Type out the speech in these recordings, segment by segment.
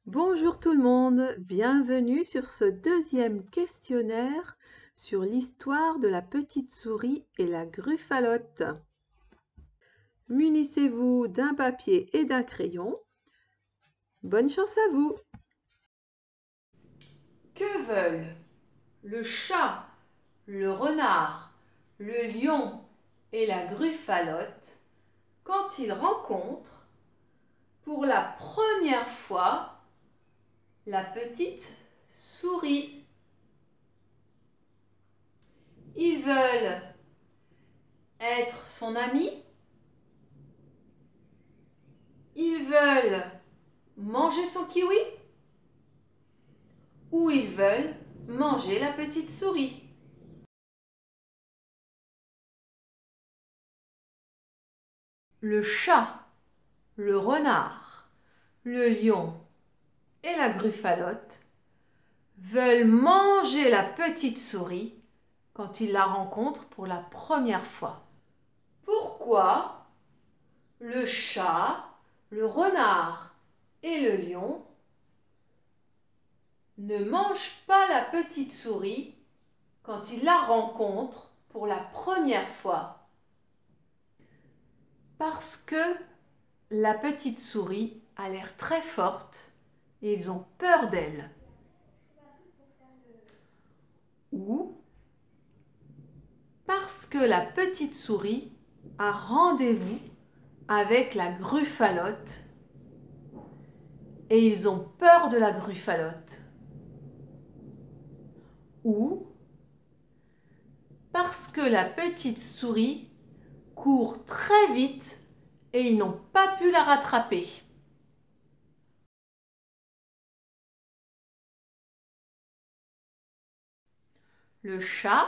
Bonjour tout le monde, bienvenue sur ce deuxième questionnaire sur l'histoire de la petite souris et la gruffalotte. Munissez-vous d'un papier et d'un crayon. Bonne chance à vous! Que veulent le chat, le renard, le lion et la gruffalotte quand ils rencontrent pour la première fois la petite souris? Ils veulent être son ami. Ils veulent manger son kiwi. Ou ils veulent manger la petite souris. Le chat, le renard, le lion et la gruffalotte veulent manger la petite souris quand ils la rencontrent pour la première fois. Pourquoi le chat, le renard et le lion ne mangent pas la petite souris quand ils la rencontrent pour la première fois? Parce que la petite souris a l'air très forte et ils ont peur d'elle. Ou parce que la petite souris a rendez-vous avec la gruffalotte et ils ont peur de la gruffalotte. Ou parce que la petite souris court très vite et ils n'ont pas pu la rattraper. Le chat,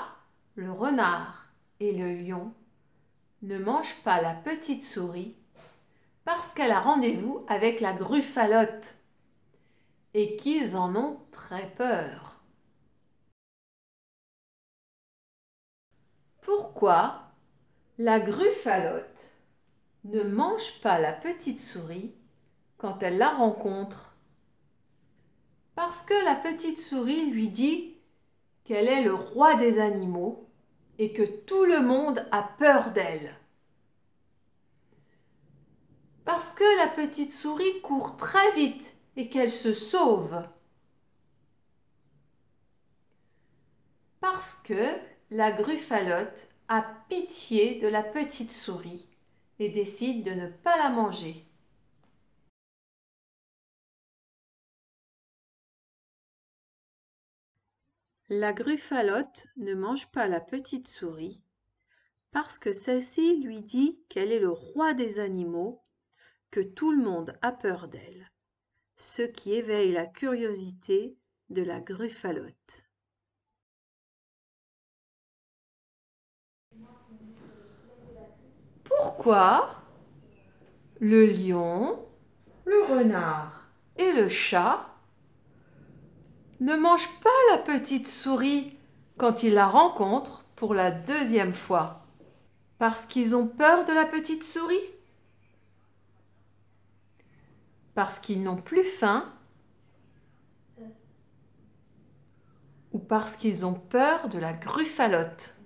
le renard et le lion ne mangent pas la petite souris parce qu'elle a rendez-vous avec la gruffalotte et qu'ils en ont très peur. Pourquoi la gruffalotte ne mange pas la petite souris quand elle la rencontre? Parce que la petite souris lui dit qu'elle est le roi des animaux et que tout le monde a peur d'elle. Parce que la petite souris court très vite et qu'elle se sauve. Parce que la gruffalotte a pitié de la petite souris et décide de ne pas la manger. La gruffalotte ne mange pas la petite souris parce que celle-ci lui dit qu'elle est le roi des animaux, que tout le monde a peur d'elle, ce qui éveille la curiosité de la gruffalotte. Pourquoi le lion, le renard et le chat ne mangent pas la petite souris quand ils la rencontrent pour la deuxième fois? Parce qu'ils ont peur de la petite souris? Parce qu'ils n'ont plus faim? Ou parce qu'ils ont peur de la gruffalotte?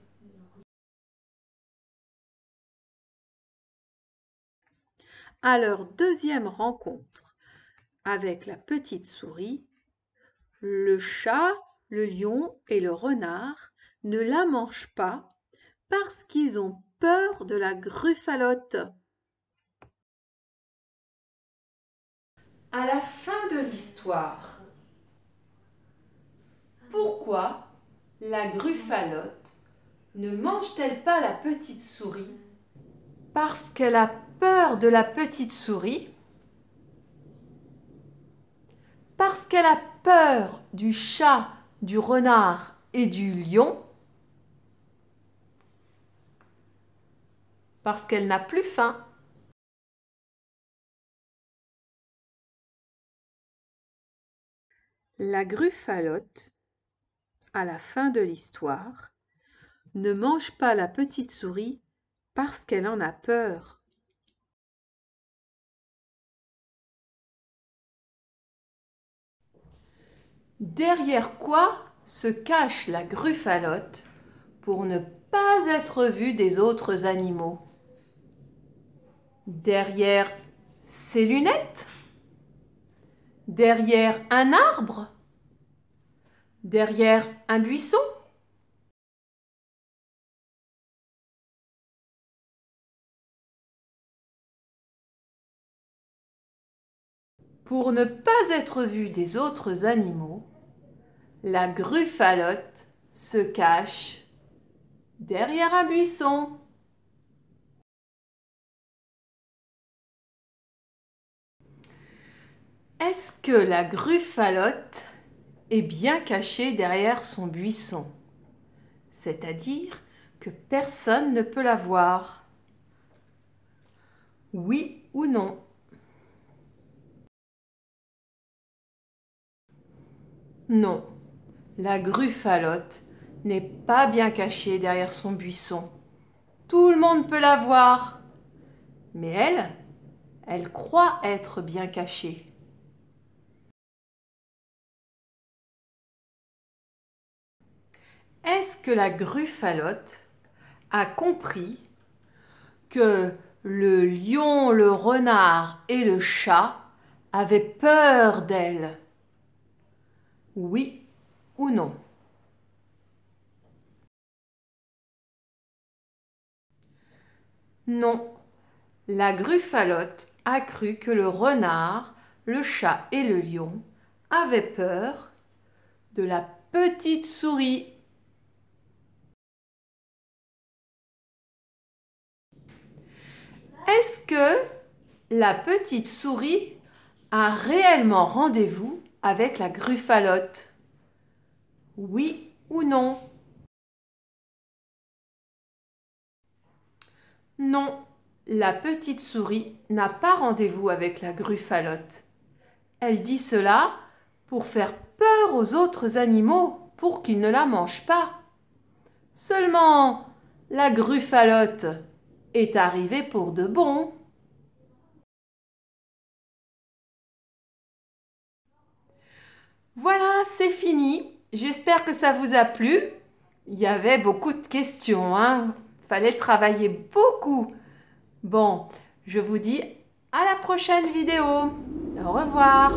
À leur deuxième rencontre avec la petite souris, le chat, le lion et le renard ne la mangent pas parce qu'ils ont peur de la gruffalotte. À la fin de l'histoire, pourquoi la gruffalotte ne mange-t-elle pas la petite souris? Parce qu'elle a peur de la petite souris? Parce qu'elle a peur du chat, du renard et du lion? Parce qu'elle n'a plus faim? La gruffalotte, à la fin de l'histoire, ne mange pas la petite souris parce qu'elle en a peur. Derrière quoi se cache la Gruffalotte pour ne pas être vue des autres animaux? Derrière ses lunettes? Derrière un arbre? Derrière un buisson? Pour ne pas être vue des autres animaux, la Gruffalotte se cache derrière un buisson. Est-ce que la Gruffalotte est bien cachée derrière son buisson? C'est-à-dire que personne ne peut la voir. Oui ou non? Non, la Gruffalotte n'est pas bien cachée derrière son buisson. Tout le monde peut la voir. Mais elle croit être bien cachée. Est-ce que la Gruffalotte a compris que le lion, le renard et le chat avaient peur d'elle? Oui ou non? Non, la Gruffalotte a cru que le renard, le chat et le lion avaient peur de la petite souris. Est-ce que la petite souris a réellement rendez-vous avec la Gruffalotte? Oui ou non? Non, la petite souris n'a pas rendez-vous avec la Gruffalotte. Elle dit cela pour faire peur aux autres animaux, pour qu'ils ne la mangent pas. Seulement, la Gruffalotte est arrivée pour de bon. Voilà, c'est fini. J'espère que ça vous a plu. Il y avait beaucoup de questions, hein. Fallait travailler beaucoup. Bon, je vous dis à la prochaine vidéo. Au revoir.